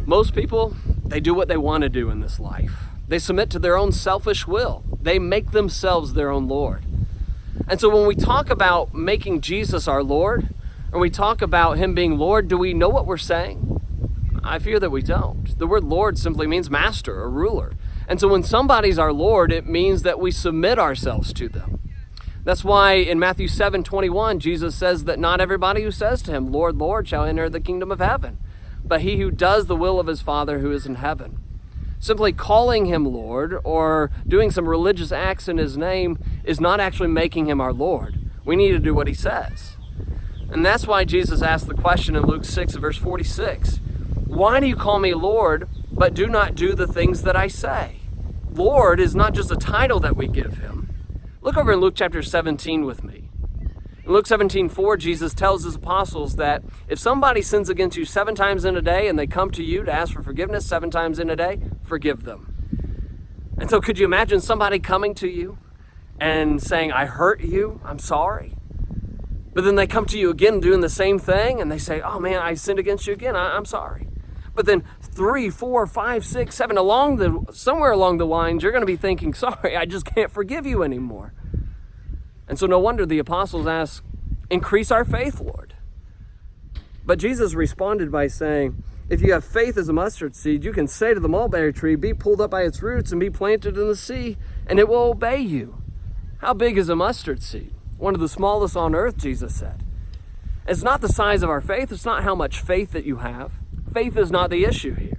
Most people, they do what they want to do in this life. They submit to their own selfish will. They make themselves their own Lord. And so when we talk about making Jesus our Lord, or we talk about him being Lord, do we know what we're saying? I fear that we don't. The word Lord simply means master or ruler. And so when somebody's our Lord, it means that we submit ourselves to them. That's why in Matthew 7:21, Jesus says that not everybody who says to him, Lord, Lord, shall enter the kingdom of heaven, but he who does the will of his Father who is in heaven. Simply calling him Lord or doing some religious acts in his name is not actually making him our Lord. We need to do what he says. And that's why Jesus asked the question in Luke 6, verse 46. Why do you call me Lord, but do not do the things that I say? Lord is not just a title that we give him. Look over in Luke chapter 17 with me. In Luke 17:4, Jesus tells his apostles that if somebody sins against you 7 times in a day and they come to you to ask for forgiveness 7 times in a day, forgive them. And so could you imagine somebody coming to you and saying, I hurt you, I'm sorry. But then they come to you again doing the same thing and they say, oh man, I sinned against you again, I'm sorry. But then 3, 4, 5, 6, 7, somewhere along the lines, you're going to be thinking, sorry, I just can't forgive you anymore. And so no wonder the apostles asked, increase our faith, Lord. But Jesus responded by saying, if you have faith as a mustard seed, you can say to the mulberry tree, be pulled up by its roots and be planted in the sea, and it will obey you. How big is a mustard seed? One of the smallest on earth, Jesus said. It's not the size of our faith. It's not how much faith that you have. Faith is not the issue here.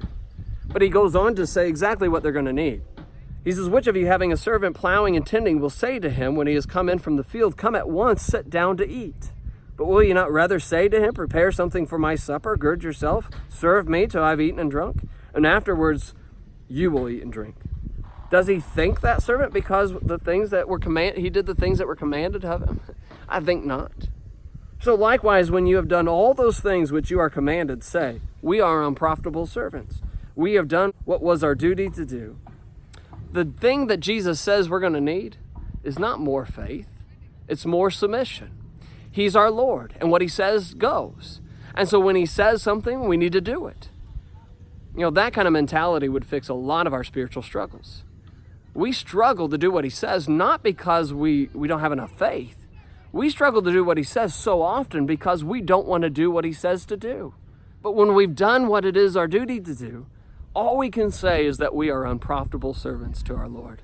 But he goes on to say exactly what they're going to need. He says, which of you having a servant plowing and tending will say to him when he has come in from the field, come at once, sit down to eat. But will you not rather say to him, prepare something for my supper, gird yourself, serve me till I've eaten and drunk, and afterwards you will eat and drink? Does he think that servant because the things that were he did the things that were commanded of him? I think not. So likewise, when you have done all those things which you are commanded, say, we are unprofitable servants. We have done what was our duty to do. The thing that Jesus says we're going to need is not more faith. It's more submission. He's our Lord, and what he says goes. And so when he says something, we need to do it. You know, that kind of mentality would fix a lot of our spiritual struggles. We struggle to do what he says, not because we don't have enough faith. We struggle to do what he says so often because we don't want to do what he says to do. But when we've done what it is our duty to do, all we can say is that we are unprofitable servants to our Lord.